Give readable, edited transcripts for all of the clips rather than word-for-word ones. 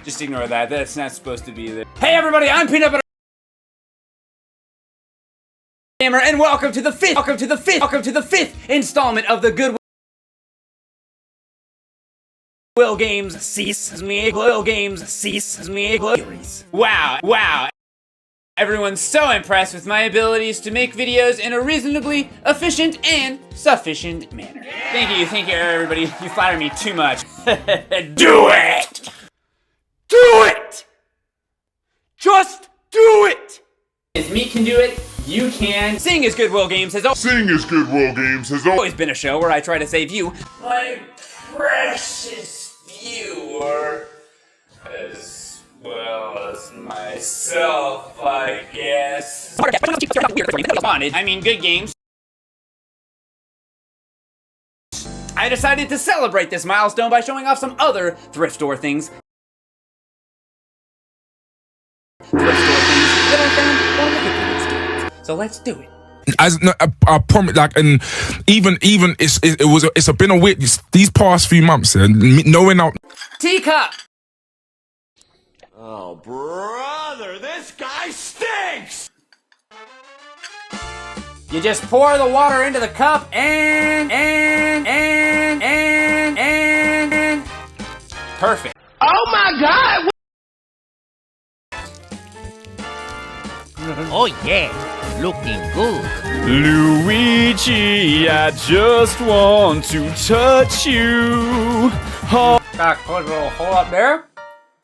Just ignore that. That's not supposed to be there. Hey everybody, I'm Peanut Butter Gamer, and welcome to the fifth installment of the Goodwill Games Cease Me series. Wow. Everyone's so impressed with my abilities to make videos in a reasonably efficient and sufficient manner. Thank you everybody. You flatter me too much. Do it! Do it! Just do it! If me can do it, you can. Seeing as Goodwill Games has always been a show where I try to save you, my precious viewer, as well as myself, I guess. I mean, good games. I decided to celebrate this milestone by showing off some other thrift store things. That I found while looking for these games. So let's do it. I promise, like, and even it's been a weird these past few months, and knowing out. Teacup. Oh, brother, this guy stinks! You just pour the water into the cup and perfect. Oh my god! Oh yeah, looking good. Luigi, I just want to touch you. Oh. Got a little hole up there.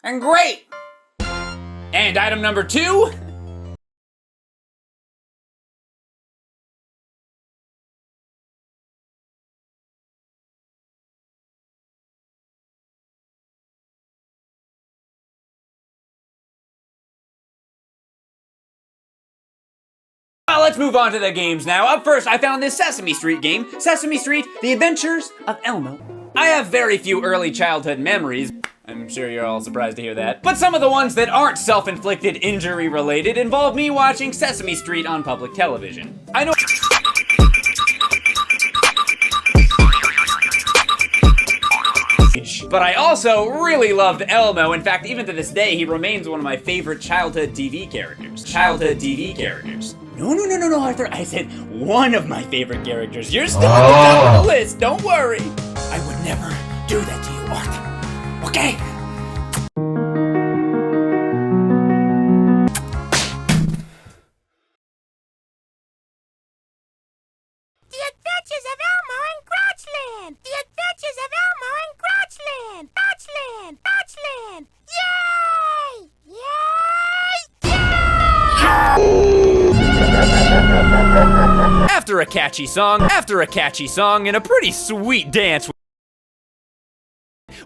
And great! And item number 2. Well, let's move on to the games now. Up first, I found this Sesame Street game. Sesame Street, The Adventures of Elmo. I have very few early childhood memories. I'm sure you're all surprised to hear that. But some of the ones that aren't self-inflicted injury related involve me watching Sesame Street on public television. I know. But I also really loved Elmo. In fact, even to this day, he remains one of my favorite childhood TV characters. No, Arthur. I said one of my favorite characters. You're still at the top of the list. Don't worry. I would never do that to you, Arthur. Okay? The Adventures of Elmo and Crouchland! The Adventures of Elmo and Crouchland! Crouchland! Yay! After a catchy song, and a pretty sweet dance,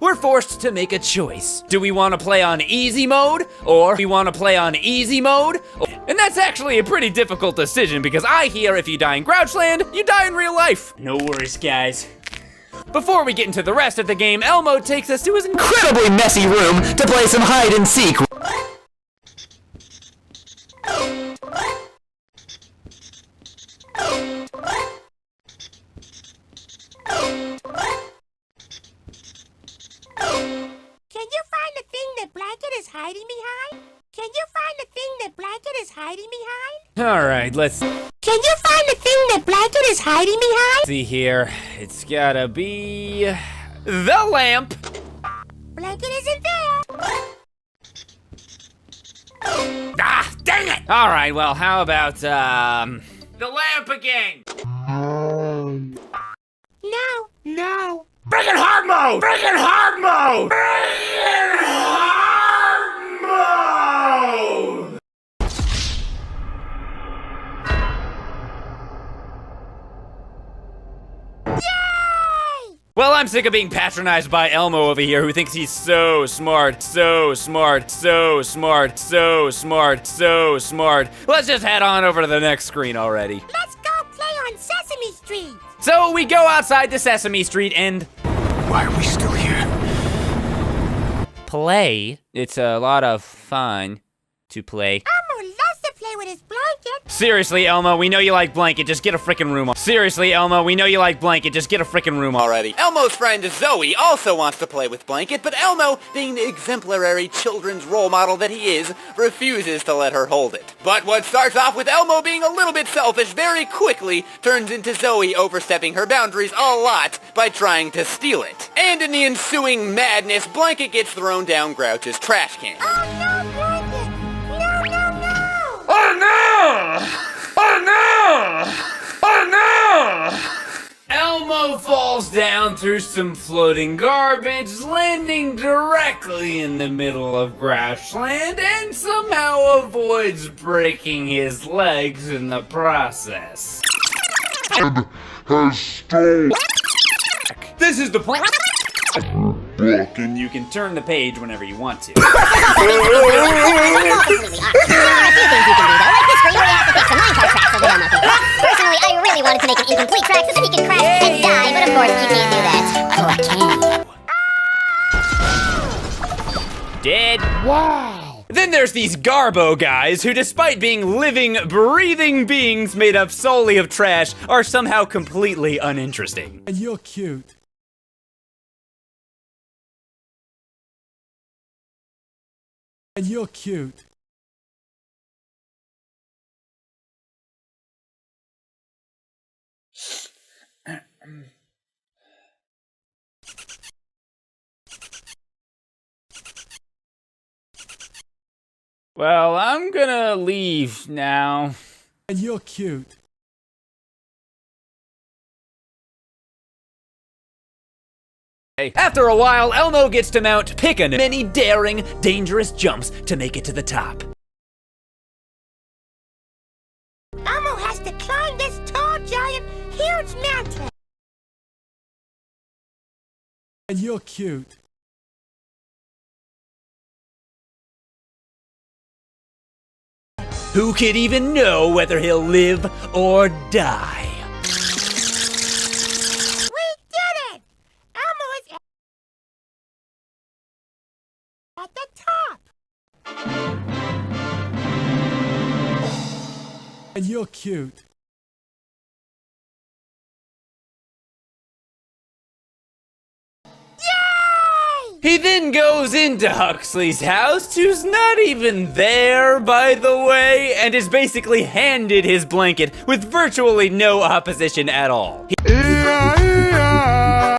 we're forced to make a choice. Do we want to play on easy mode, or we want to play on easy mode? And that's actually a pretty difficult decision, because I hear if you die in Crouchland, you die in real life. No worries, guys. Before we get into the rest of the game, Elmo takes us to his incredibly messy room to play some hide and seek. Can you find the thing that Blanket is hiding behind? Alright, let's Can you find the thing that Blanket is hiding behind? see here. It's gotta be the lamp. Blanket isn't there. Ah, dang it! Alright, well, how about, the lamp again? No. Bring it hard mode! Yay! Well, I'm sick of being patronized by Elmo over here, who thinks he's so smart. Let's just head on over to the next screen already. Let's go play on Sesame Street. So we go outside to Sesame Street and Why are we still here? play. It's a lot of fun to play. Elmo loves to play with his blanket. blanket. Seriously, Elmo, we know you like blanket. Just get a frickin' room. Seriously, Elmo, we know you like blanket. Just get a frickin' room already. Elmo's friend Zoe also wants to play with Blanket, but Elmo, being the exemplary children's role model that he is, refuses to let her hold it. But what starts off with Elmo being a little bit selfish very quickly turns into Zoe overstepping her boundaries a lot by trying to steal it. And in the ensuing madness, Blanket gets thrown down Grouch's trash can. Oh no, blanket! No, no, no! Oh no! Oh no! Oh no! Elmo falls down through some floating garbage, landing directly in the middle of Grouchland, and somehow avoids breaking his legs in the process. This is the book, and you can turn the page whenever you want to. There are a few things you can do, though, like this screen where you have to fix a minecart track so that Elmo can crash. Personally, I really wanted to make an incomplete track so that he can crash and die, but of course you can't do that. Oh, I can. Dead. Wow. Then there's these Garbo guys who, despite being living, breathing beings made up solely of trash, are somehow completely uninteresting. And you're cute. And you're cute. Well, I'm gonna leave now. And you're cute. After a while, Elmo gets to mount Pickin' many daring, dangerous jumps to make it to the top. Elmo has to climb this tall, giant, huge mountain. And you're cute. Who could even know whether he'll live or die? We did it! Elmo is at the top. And you're cute. He then goes into Huxley's house, who's not even there, by the way, and is basically handed his blanket with virtually no opposition at all.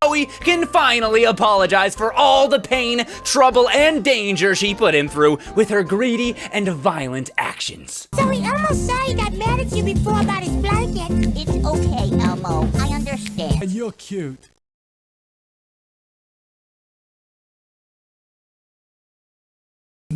Zoe can finally apologize for all the pain, trouble, and danger she put him through with her greedy and violent actions. Zoe, Elmo's sorry he got mad at you before about his blanket. It's okay, Elmo. I understand. And you're cute.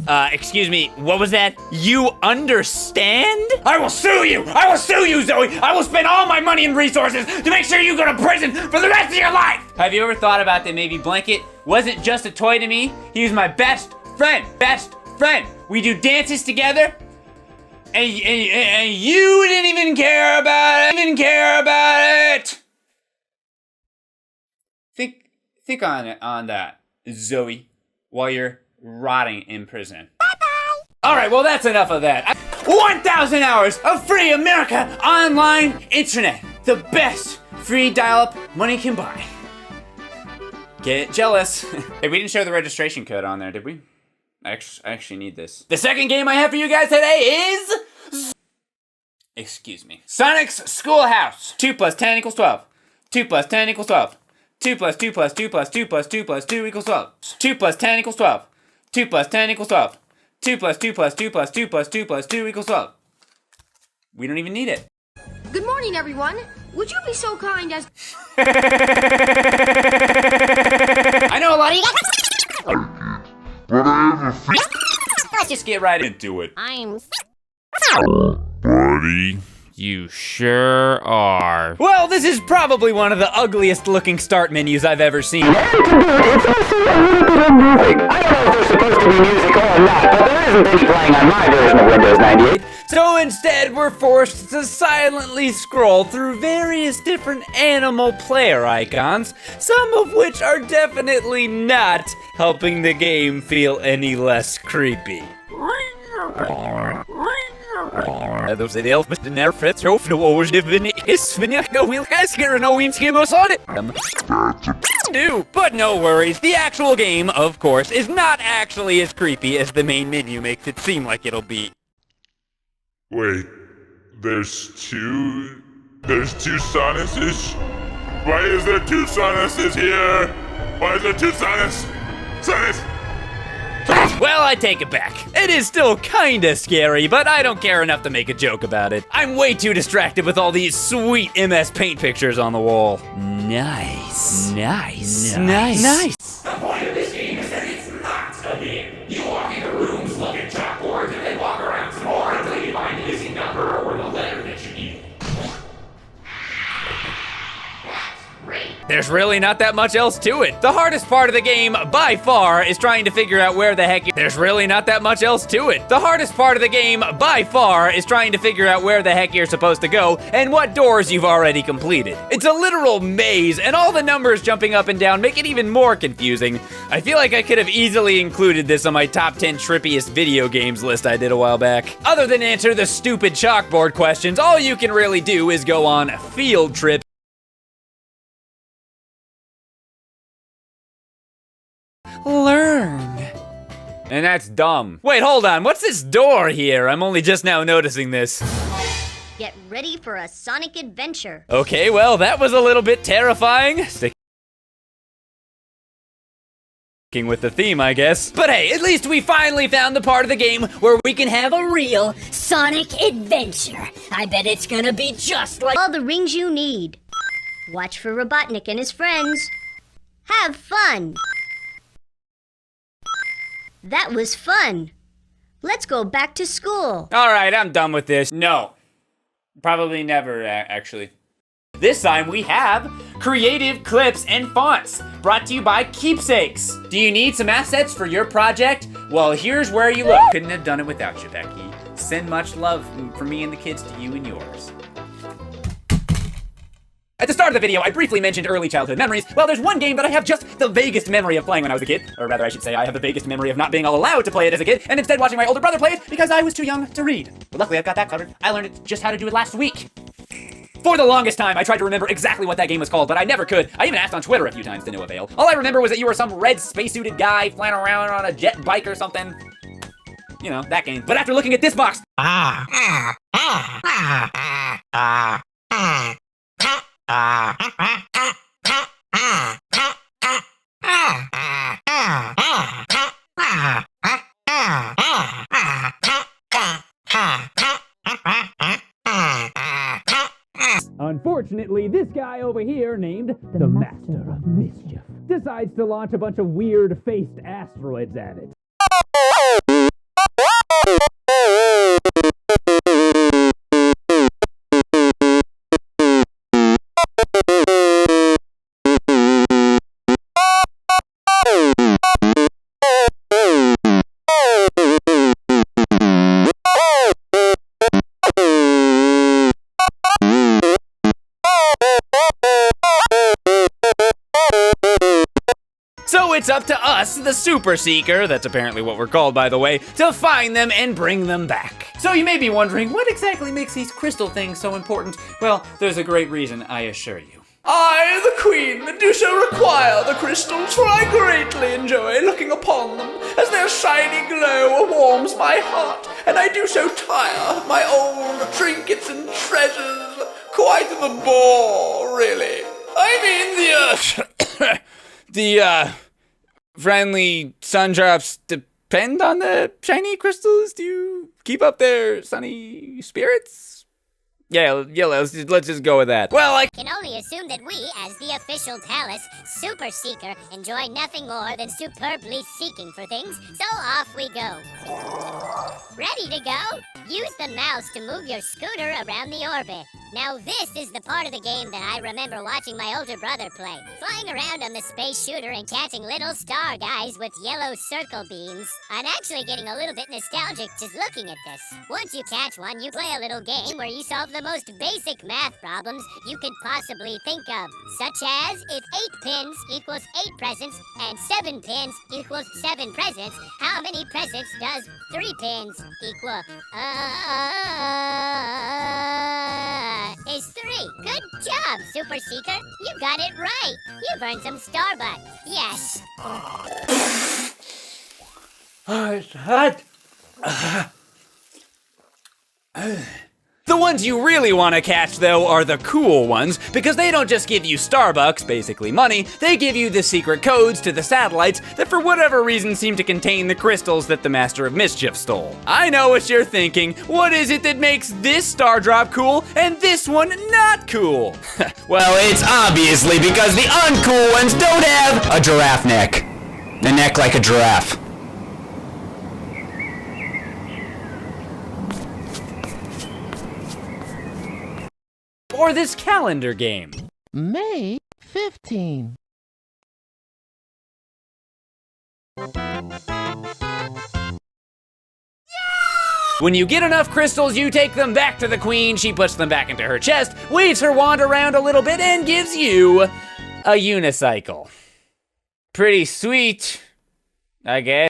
Excuse me, what was that? You understand? I will sue you! I will sue you, Zoe! I will spend all my money and resources to make sure you go to prison for the rest of your life! Have you ever thought about that maybe Blanket wasn't just a toy to me? He was my best friend. Best friend. We do dances together. And you didn't even care about it. Think on that, Zoe, while you're rotting in prison. Bye-bye. All right, well, that's enough of that. 1,000 hours of free America online internet. The best free dial-up money can buy. Get jealous. Hey, we didn't show the registration code on there, did we? I actually need this. The second game I have for you guys today is... Excuse me. Sonic's Schoolhouse. 2 plus 10 equals 12. 2 plus 10 equals 12. 2 plus 2 plus 2 plus 2 plus 2 plus 2 equals 12. 2 plus 10 equals 12. 2 plus 10 equals 12. 2 plus 2 plus 2 plus 2 plus 2 plus 2 equals 12. We don't even need it. Good morning, everyone. Would you be so kind as... I know a lot of you guys... Let's just get right into it. I'm... Buddy, you sure are. Well, this is probably one of the ugliest looking start menus I've ever seen. It's also a little bit unnerving. I don't know if there's supposed to be music or not, but there isn't any playing on my version of Windows 98. So instead, we're forced to silently scroll through various different animal player icons, some of which are definitely not helping the game feel any less creepy. Those the elf Mr. Nerfets of the wars given is Vinaka will ask her no him skimos on it. Do, but no worries. The actual game, of course, is not actually as creepy as the main menu makes it seem like it'll be. Wait, there's two sinuses? Why is there two sinuses here? Why is there two sinus? Well, I take it back. It is still kinda scary, but I don't care enough to make a joke about it. I'm way too distracted with all these sweet MS Paint pictures on the wall. Nice. The point of this game is that it's not a game. You walk into rooms, look at chalkboards, and then walk around some more until you find the missing number or the letter that you need. There's really not that much else to it. The hardest part of the game, by far, is trying to figure out where the heck There's really not that much else to it. The hardest part of the game, by far, is trying to figure out where the heck you're supposed to go and what doors you've already completed. It's a literal maze, and all the numbers jumping up and down make it even more confusing. I feel like I could have easily included this on my top 10 trippiest video games list I did a while back. Other than answer the stupid chalkboard questions, all you can really do is go on field trips. Learn. And that's dumb. Wait, hold on. What's this door here? I'm only just now noticing this. Get ready for a Sonic adventure. Okay, well, that was a little bit terrifying. Sticking with the theme, I guess. But hey, at least we finally found the part of the game where we can have a real Sonic adventure. I bet it's gonna be just like all the rings you need. Watch for Robotnik and his friends. Have fun. That was fun. Let's go back to school. All right, I'm done with this. No, probably never, actually. This time we have creative clips and fonts, brought to you by Keepsakes. Do you need some assets for your project? Well, here's where you look. Couldn't have done it without you, Becky. Send much love from me and the kids to you and yours. At the start of the video, I briefly mentioned early childhood memories. Well, there's one game that I have just the vaguest memory of playing when I was a kid. Or rather, I should say I have the vaguest memory of not being allowed to play it as a kid, and instead watching my older brother play it because I was too young to read. But luckily, I've got that covered. I learned just how to do it last week. For the longest time, I tried to remember exactly what that game was called, but I never could. I even asked on Twitter a few times to no avail. All I remember was that you were some red spacesuited guy flying around on a jet bike or something. You know, that game. But after looking at this box... Unfortunately, this guy over here, named the Master of Mischief, decides to launch a bunch of weird-faced asteroids at it. So it's up to us, the Super Seeker, that's apparently what we're called by the way, to find them and bring them back. So you may be wondering, what exactly makes these crystal things so important? Well, there's a great reason, I assure you. I, the Queen, do so require the crystals, for I greatly enjoy looking upon them, as their shiny glow warms my heart, and I do so tire of my old trinkets and treasures. Quite the bore, really. I mean, The friendly sun drops depend on the shiny crystals? Do you keep up their sunny spirits? Yeah, let's just go with that. Well, I can only assume that we, as the official palace Super Seeker, enjoy nothing more than superbly seeking for things, so off we go. Ready to go? Use the mouse to move your scooter around the orbit. Now this is the part of the game that I remember watching my older brother play. Flying around on the space shooter and catching little star guys with yellow circle beams. I'm actually getting a little bit nostalgic just looking at this. Once you catch one, you play a little game where you solve the most basic math problems you could possibly think of. Such as, if 8 pins equals 8 presents and 7 pins equals 7 presents, how many presents does 3 pins equal? job, Super Seeker. You got it right. You've earned some Starbucks. Yes. Oh, it's hot. The ones you really want to catch, though, are the cool ones, because they don't just give you Starbucks, basically money, they give you the secret codes to the satellites that for whatever reason seem to contain the crystals that the Master of Mischief stole. I know what you're thinking. What is it that makes this star drop cool and this one not cool? Well, it's obviously because the uncool ones don't have a giraffe neck. A neck like a giraffe. Or this calendar game. May 15. When you get enough crystals, you take them back to the queen, she puts them back into her chest, waves her wand around a little bit, and gives you a unicycle. Pretty sweet, I guess.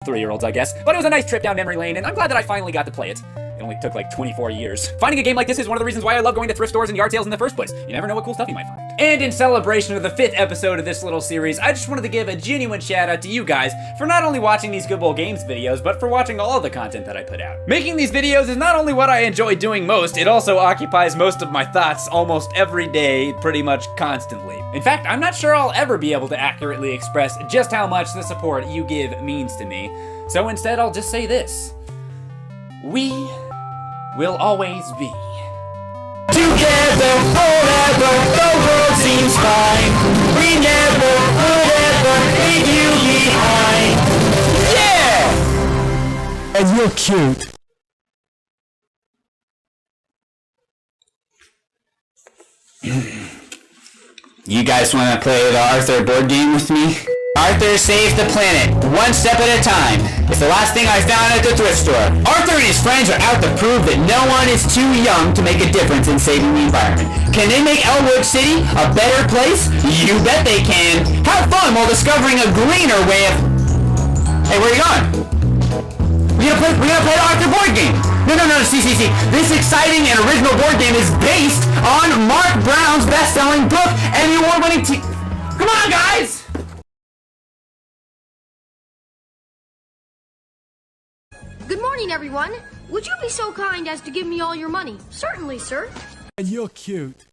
3-year-olds, I guess. But it was a nice trip down memory lane, and I'm glad that I finally got to play it. It only took like 24 years. Finding a game like this is one of the reasons why I love going to thrift stores and yard sales in the first place. You never know what cool stuff you might find. And in celebration of the 5th episode of this little series, I just wanted to give a genuine shout out to you guys for not only watching these Good Bowl Games videos, but for watching all of the content that I put out. Making these videos is not only what I enjoy doing most, it also occupies most of my thoughts almost every day, pretty much constantly. In fact, I'm not sure I'll ever be able to accurately express just how much the support you give means to me. So instead, I'll just say this. We will always be Together forever, the world seems fine. We never would ever leave you behind. Yeah! And you're cute. You guys want to play the Arthur board game with me? Arthur saves the planet, one step at a time. It's the last thing I found at the thrift store. Arthur and his friends are out to prove that no one is too young to make a difference in saving the environment. Can they make Elwood City a better place? You bet they can. Have fun while discovering a greener way of... Hey, where are you going? We're gonna play the Arthur board game. No, see. This exciting and original board game is based on Mark Brown's best-selling book and the award-winning Come on, guys! Good morning, everyone. Would you be so kind as to give me all your money? Certainly, sir. And you're cute.